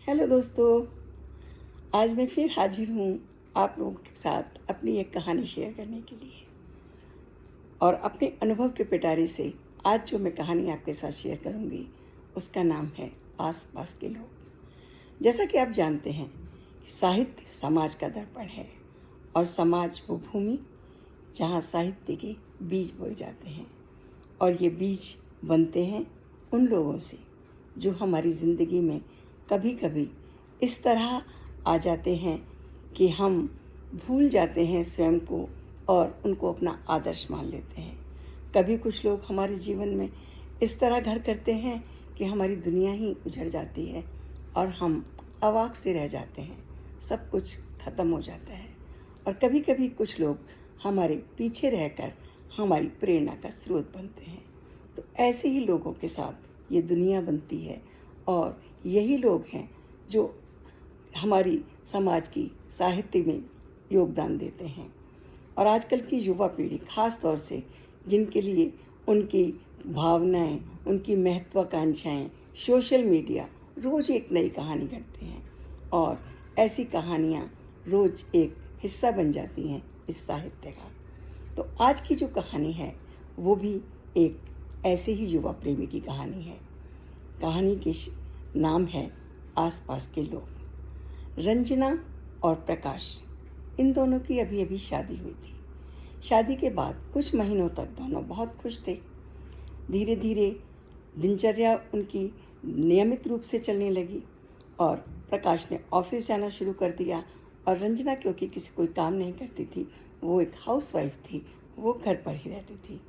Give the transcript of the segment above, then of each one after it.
Hello दोस्तों, आज मैं फिर हाजिर हूँ आप लोगों के साथ अपनी एक कहानी शेयर करने के लिए। और अपने अनुभव के पिटारे से आज जो मैं कहानी आपके साथ शेयर करूँगी उसका नाम है आस पास के लोग। जैसा कि आप जानते हैं कि साहित्य समाज का दर्पण है और समाज वो भूमि जहाँ साहित्य के बीज बोए जाते हैं। और ये बीज बनते हैं उन लोगों से जो हमारी ज़िंदगी में कभी कभी इस तरह आ जाते हैं कि हम भूल जाते हैं स्वयं को और उनको अपना आदर्श मान लेते हैं। कभी कुछ लोग हमारे जीवन में इस तरह घर करते हैं कि हमारी दुनिया ही उजड़ जाती है और हम अवाक से रह जाते हैं, सब कुछ ख़त्म हो जाता है। और कभी कभी कुछ लोग हमारे पीछे रहकर हमारी प्रेरणा का स्रोत बनते हैं। तो ऐसे ही लोगों के साथ ये दुनिया बनती है और यही लोग हैं जो हमारी समाज की साहित्य में योगदान देते हैं। और आजकल की युवा पीढ़ी खास तौर से जिनके लिए उनकी भावनाएं, उनकी महत्वाकांक्षाएं सोशल मीडिया रोज़ एक नई कहानी घड़ते हैं और ऐसी कहानियाँ रोज़ एक हिस्सा बन जाती हैं इस साहित्य का। तो आज की जो कहानी है वो भी एक ऐसे ही युवा प्रेमी की कहानी है। कहानी के नाम है आसपास के लोग। रंजना और प्रकाश, इन दोनों की अभी अभी शादी हुई थी। शादी के बाद कुछ महीनों तक दोनों बहुत खुश थे। धीरे धीरे दिनचर्या उनकी नियमित रूप से चलने लगी और प्रकाश ने ऑफिस जाना शुरू कर दिया और रंजना क्योंकि किसी कोई काम नहीं करती थी, वो एक हाउसवाइफ थी, वो घर पर ही रहती थी।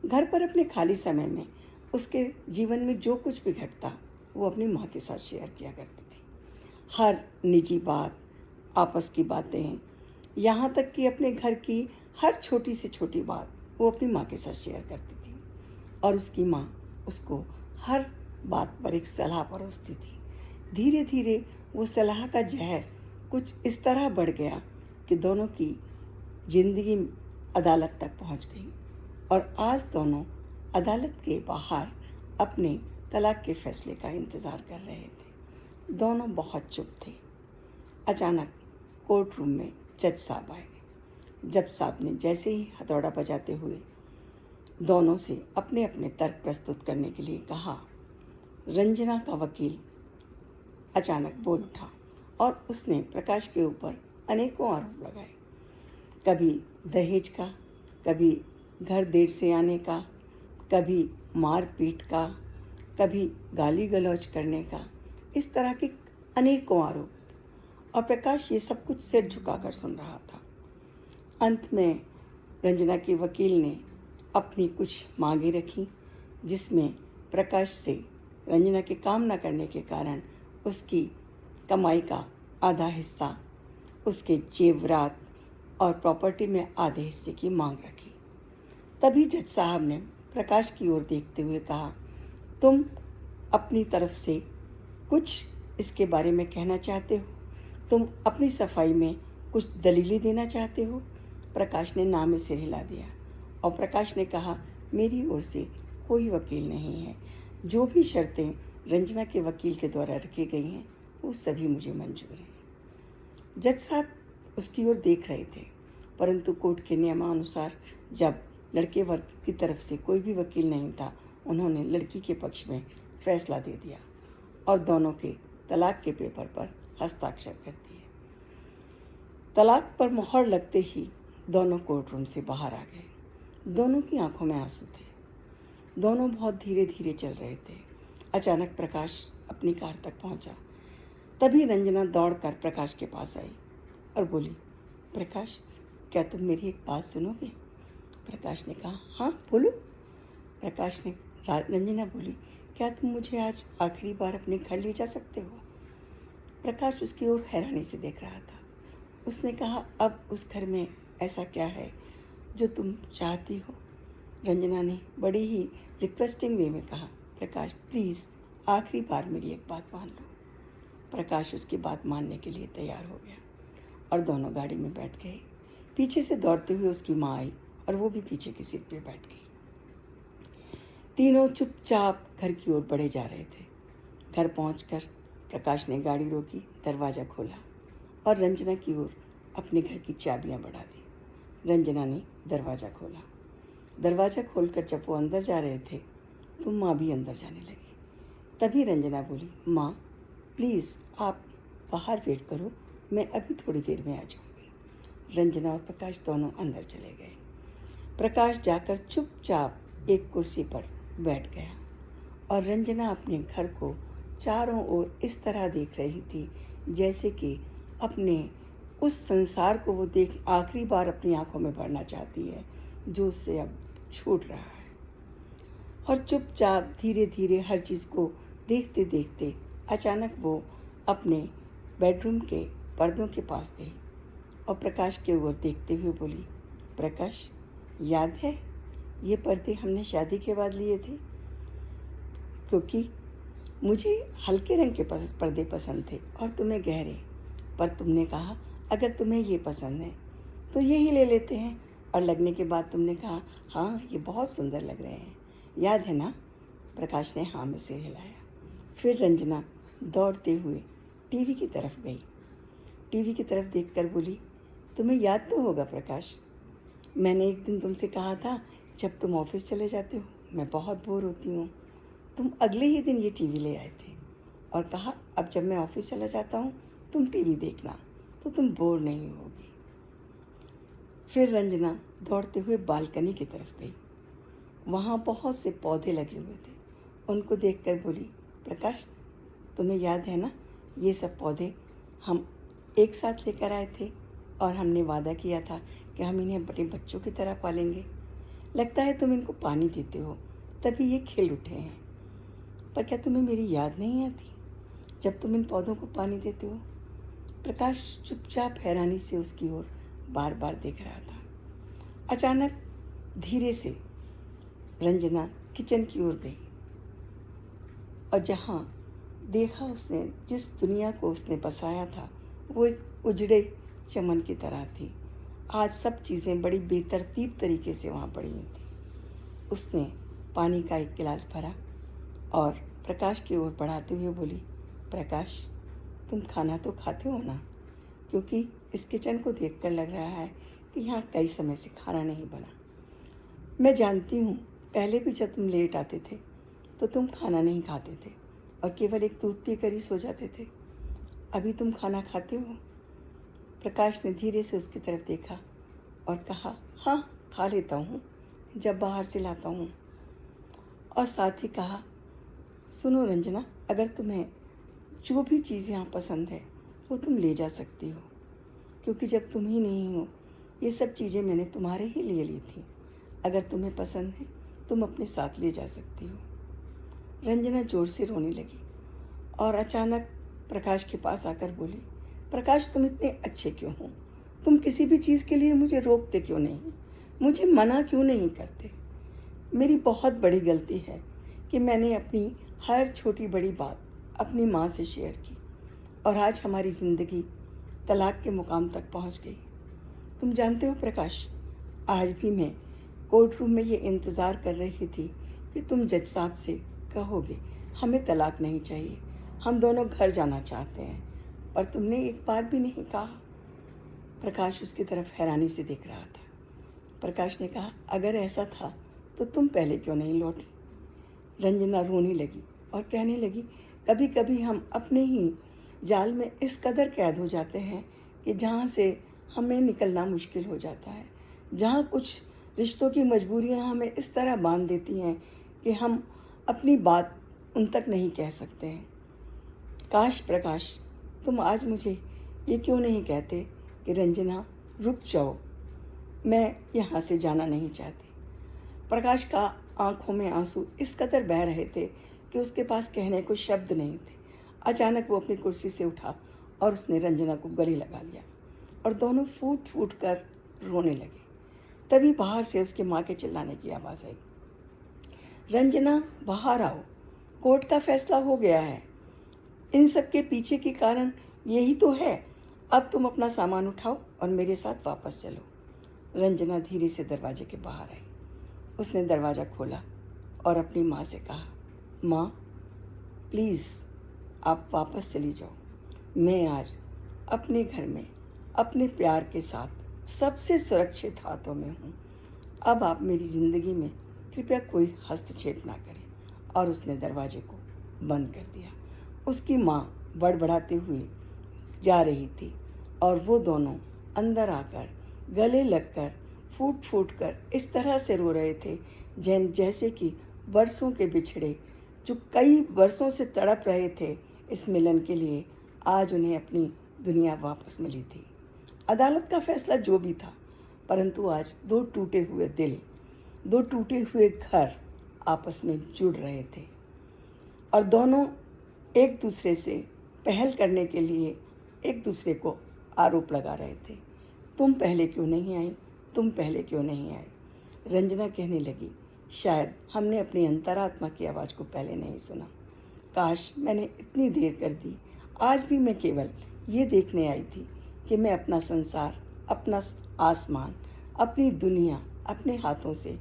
घर पर अपने खाली समय में उसके जीवन में जो कुछ भी घटता वो अपनी माँ के साथ शेयर किया करती थी। हर निजी बात, आपस की बातें, यहाँ तक कि अपने घर की हर छोटी से छोटी बात वो अपनी माँ के साथ शेयर करती थी और उसकी माँ उसको हर बात पर एक सलाह परोसती थी। धीरे धीरे वो सलाह का जहर कुछ इस तरह बढ़ गया कि दोनों की जिंदगी अदालत तक पहुंच गई और आज दोनों अदालत के बाहर अपने तलाक के फैसले का इंतज़ार कर रहे थे। दोनों बहुत चुप थे। अचानक कोर्ट रूम में जज साहब आए। जज साहब ने जैसे ही हथौड़ा बजाते हुए दोनों से अपने अपने तर्क प्रस्तुत करने के लिए कहा, रंजना का वकील अचानक बोल उठा और उसने प्रकाश के ऊपर अनेकों आरोप लगाए। कभी दहेज का, कभी घर देर से आने का, कभी मारपीट का, कभी गाली गलौज करने का, इस तरह के अनेकों आरोप। और प्रकाश ये सब कुछ सिर झुकाकर सुन रहा था। अंत में रंजना के वकील ने अपनी कुछ मांगे रखी जिसमें प्रकाश से रंजना के काम न करने के कारण उसकी कमाई का आधा हिस्सा, उसके जेवरात और प्रॉपर्टी में आधे हिस्से की मांग रखी। तभी जज साहब ने प्रकाश की ओर देखते हुए कहा, तुम अपनी तरफ से कुछ इसके बारे में कहना चाहते हो? तुम अपनी सफाई में कुछ दलीलें देना चाहते हो? प्रकाश ने ना में सिर हिला दिया और प्रकाश ने कहा, मेरी ओर से कोई वकील नहीं है। जो भी शर्तें रंजना के वकील के द्वारा रखी गई हैं वो सभी मुझे मंजूर हैं। जज साहब उसकी ओर देख रहे थे, परंतु कोर्ट के नियमानुसार जब लड़के वर्ग की तरफ से कोई भी वकील नहीं था, उन्होंने लड़की के पक्ष में फैसला दे दिया और दोनों के तलाक के पेपर पर हस्ताक्षर कर दिए। तलाक पर मोहर लगते ही दोनों कोर्ट रूम से बाहर आ गए। दोनों की आंखों में आंसू थे। दोनों बहुत धीरे धीरे चल रहे थे। अचानक प्रकाश अपनी कार तक पहुंचा। तभी रंजना दौड़कर प्रकाश के पास आई और बोली, प्रकाश, क्या तुम मेरी एक बात सुनोगे? प्रकाश ने कहा, हाँ बोलो। प्रकाश ने रंजना बोली, क्या तुम मुझे आज आखिरी बार अपने घर ले जा सकते हो? प्रकाश उसकी ओर हैरानी से देख रहा था। उसने कहा, अब उस घर में ऐसा क्या है जो तुम चाहती हो? रंजना ने बड़ी ही रिक्वेस्टिंग वे में कहा, प्रकाश प्लीज़ आखिरी बार मेरी एक बात मान लो। प्रकाश उसकी बात मानने के लिए तैयार हो गया और दोनों गाड़ी में बैठ गए। पीछे से दौड़ते हुए उसकी माँ आई और वो भी पीछे की सीट पे बैठ गई। तीनों चुपचाप घर की ओर बढ़े जा रहे थे। घर पहुंचकर प्रकाश ने गाड़ी रोकी, दरवाज़ा खोला और रंजना की ओर अपने घर की चाबियां बढ़ा दी। रंजना ने दरवाज़ा खोला। दरवाज़ा खोलकर जब वो अंदर जा रहे थे तो माँ भी अंदर जाने लगी। तभी रंजना बोली, माँ प्लीज़ आप बाहर वेट करो, मैं अभी थोड़ी देर में आ जाऊँगी। रंजना और प्रकाश दोनों अंदर चले गए। प्रकाश जाकर चुपचाप एक कुर्सी पर बैठ गया और रंजना अपने घर को चारों ओर इस तरह देख रही थी जैसे कि अपने उस संसार को वो देख आखिरी बार अपनी आंखों में भरना चाहती है जो उससे अब छूट रहा है। और चुपचाप धीरे धीरे हर चीज़ को देखते देखते अचानक वो अपने बेडरूम के पर्दों के पास गई और प्रकाश के ओर देखते हुए बोली, प्रकाश याद है ये पर्दे हमने शादी के बाद लिए थे? क्योंकि मुझे हल्के रंग के पर्दे पसंद थे और तुम्हें गहरे, पर तुमने कहा अगर तुम्हें ये पसंद है तो यही ले लेते हैं, और लगने के बाद तुमने कहा हाँ ये बहुत सुंदर लग रहे हैं, याद है ना? प्रकाश ने हाँ में सिर हिलाया। फिर रंजना दौड़ते हुए टीवी की तरफ गई। टीवी की तरफ देखकर बोली, तुम्हें याद तो होगा प्रकाश, मैंने एक दिन तुमसे कहा था जब तुम ऑफिस चले जाते हो मैं बहुत बोर होती हूँ, तुम अगले ही दिन ये टीवी ले आए थे और कहा अब जब मैं ऑफिस चला जाता हूँ तुम टीवी देखना तो तुम बोर नहीं होगी। फिर रंजना दौड़ते हुए बालकनी की तरफ गई। वहाँ बहुत से पौधे लगे हुए थे। उनको देखकर बोली, प्रकाश तुम्हें याद है ना ये सब पौधे हम एक साथ लेकर आए थे और हमने वादा किया था कि हम इन्हें अपने बच्चों की तरह पालेंगे। लगता है तुम इनको पानी देते हो तभी ये खिल उठे हैं, पर क्या तुम्हें मेरी याद नहीं आती जब तुम इन पौधों को पानी देते हो? प्रकाश चुपचाप हैरानी से उसकी ओर बार बार देख रहा था। अचानक धीरे से रंजना किचन की ओर गई और जहाँ देखा उसने जिस दुनिया को उसने बसाया था वो एक उजड़े चमन की तरह थी। आज सब चीज़ें बड़ी बेतरतीब तरीके से वहाँ पड़ी हुई थी। उसने पानी का एक गिलास भरा और प्रकाश की ओर बढ़ाते हुए बोली, प्रकाश तुम खाना तो खाते हो ना? क्योंकि इस किचन को देखकर लग रहा है कि यहाँ कई समय से खाना नहीं बना। मैं जानती हूँ पहले भी जब तुम लेट आते थे तो तुम खाना नहीं खाते थे और केवल एक दूध पीकर ही सो जाते थे। अभी तुम खाना खाते हो? प्रकाश ने धीरे से उसकी तरफ देखा और कहा, हाँ खा लेता हूँ जब बाहर से लाता हूँ। और साथ ही कहा, सुनो रंजना, अगर तुम्हें जो भी चीज़ यहाँ पसंद है वो तुम ले जा सकती हो, क्योंकि जब तुम ही नहीं हो ये सब चीज़ें मैंने तुम्हारे ही लिए ली थी। अगर तुम्हें पसंद है तुम अपने साथ ले जा सकती हो। रंजना ज़ोर से रोने लगी और अचानक प्रकाश के पास आकर बोली, प्रकाश तुम इतने अच्छे क्यों हो? तुम किसी भी चीज़ के लिए मुझे रोकते क्यों नहीं? मुझे मना क्यों नहीं करते? मेरी बहुत बड़ी गलती है कि मैंने अपनी हर छोटी बड़ी बात अपनी माँ से शेयर की और आज हमारी ज़िंदगी तलाक के मुकाम तक पहुँच गई। तुम जानते हो प्रकाश, आज भी मैं कोर्ट रूम में ये इंतज़ार कर रही थी कि तुम जज साहब से कहोगे हमें तलाक नहीं चाहिए, हम दोनों घर जाना चाहते हैं, पर तुमने एक बार भी नहीं कहा। प्रकाश उसकी तरफ हैरानी से देख रहा था। प्रकाश ने कहा, अगर ऐसा था तो तुम पहले क्यों नहीं लौटी? रंजना रोने लगी और कहने लगी, कभी कभी हम अपने ही जाल में इस कदर कैद हो जाते हैं कि जहाँ से हमें निकलना मुश्किल हो जाता है, जहाँ कुछ रिश्तों की मजबूरियाँ हमें इस तरह बांध देती हैं कि हम अपनी बात उन तक नहीं कह सकते हैं। काश प्रकाश तुम आज मुझे ये क्यों नहीं कहते कि रंजना रुक जाओ, मैं यहाँ से जाना नहीं चाहती। प्रकाश का आंखों में आंसू इस कदर बह रहे थे कि उसके पास कहने को शब्द नहीं थे। अचानक वो अपनी कुर्सी से उठा और उसने रंजना को गले लगा लिया और दोनों फूट फूट कर रोने लगे। तभी बाहर से उसकी माँ के चिल्लाने की आवाज़ आई, रंजना बाहर आओ, कोर्ट का फैसला हो गया है, इन सब के पीछे के कारण यही तो है, अब तुम अपना सामान उठाओ और मेरे साथ वापस चलो। रंजना धीरे से दरवाजे के बाहर आई। उसने दरवाज़ा खोला और अपनी माँ से कहा, माँ प्लीज़ आप वापस चली जाओ। मैं आज अपने घर में अपने प्यार के साथ सबसे सुरक्षित हाथों में हूँ। अब आप मेरी ज़िंदगी में कृपया कोई हस्तक्षेप ना करें। और उसने दरवाजे को बंद कर दिया। उसकी माँ बड़बड़ाते हुए जा रही थी और वो दोनों अंदर आकर गले लगकर फूट फूट कर इस तरह से रो रहे थे जैसे कि बरसों के बिछड़े जो कई वर्षों से तड़प रहे थे इस मिलन के लिए, आज उन्हें अपनी दुनिया वापस मिली थी। अदालत का फैसला जो भी था, परंतु आज दो टूटे हुए दिल, दो टूटे हुए घर आपस में जुड़ रहे थे और दोनों एक दूसरे से पहल करने के लिए एक दूसरे को आरोप लगा रहे थे। तुम पहले क्यों नहीं आई, तुम पहले क्यों नहीं आए। रंजना कहने लगी, शायद हमने अपनी अंतरात्मा की आवाज़ को पहले नहीं सुना। काश मैंने इतनी देर कर दी। आज भी मैं केवल ये देखने आई थी कि मैं अपना संसार, अपना आसमान, अपनी दुनिया अपने हाथों से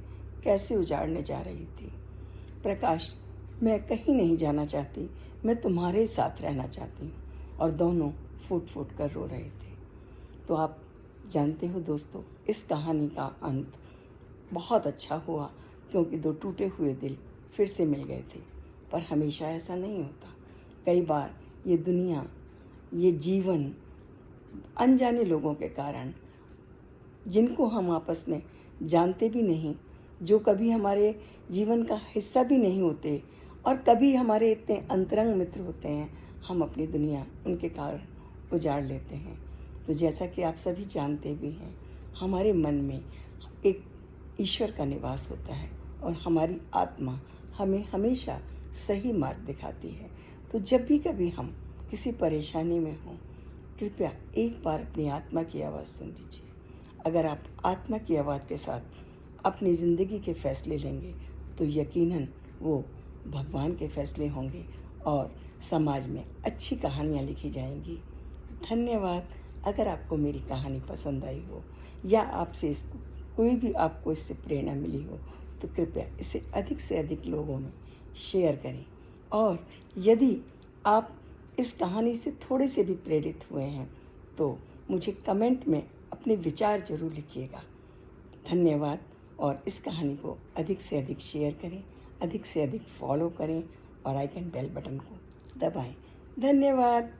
कैसे उजाड़ने जा रही थी। प्रकाश, मैं कहीं नहीं जाना चाहती, मैं तुम्हारे साथ रहना चाहती हूँ। और दोनों फूट फूट कर रो रहे थे। तो आप जानते हो दोस्तों, इस कहानी का अंत बहुत अच्छा हुआ क्योंकि दो टूटे हुए दिल फिर से मिल गए थे। पर हमेशा ऐसा नहीं होता। कई बार ये दुनिया, ये जीवन अनजाने लोगों के कारण, जिनको हम आपस में जानते भी नहीं, जो कभी हमारे जीवन का हिस्सा भी नहीं होते और कभी हमारे इतने अंतरंग मित्र होते हैं, हम अपनी दुनिया उनके कारण उजाड़ लेते हैं। तो जैसा कि आप सभी जानते भी हैं, हमारे मन में एक ईश्वर का निवास होता है और हमारी आत्मा हमें हमेशा सही मार्ग दिखाती है। तो जब भी कभी हम किसी परेशानी में हों, कृपया एक बार अपनी आत्मा की आवाज़ सुन लीजिए। अगर आप आत्मा की आवाज़ के साथ अपनी ज़िंदगी के फैसले लेंगे तो यकीनन वो भगवान के फैसले होंगे और समाज में अच्छी कहानियाँ लिखी जाएंगी। धन्यवाद। अगर आपको मेरी कहानी पसंद आई हो या आपसे इसको कोई भी आपको इससे प्रेरणा मिली हो तो कृपया इसे अधिक से अधिक लोगों में शेयर करें। और यदि आप इस कहानी से थोड़े से भी प्रेरित हुए हैं तो मुझे कमेंट में अपने विचार ज़रूर लिखिएगा। धन्यवाद। और इस कहानी को अधिक से अधिक शेयर करें, अधिक से अधिक फॉलो करें और आइकन बेल बटन को दबाएं। धन्यवाद।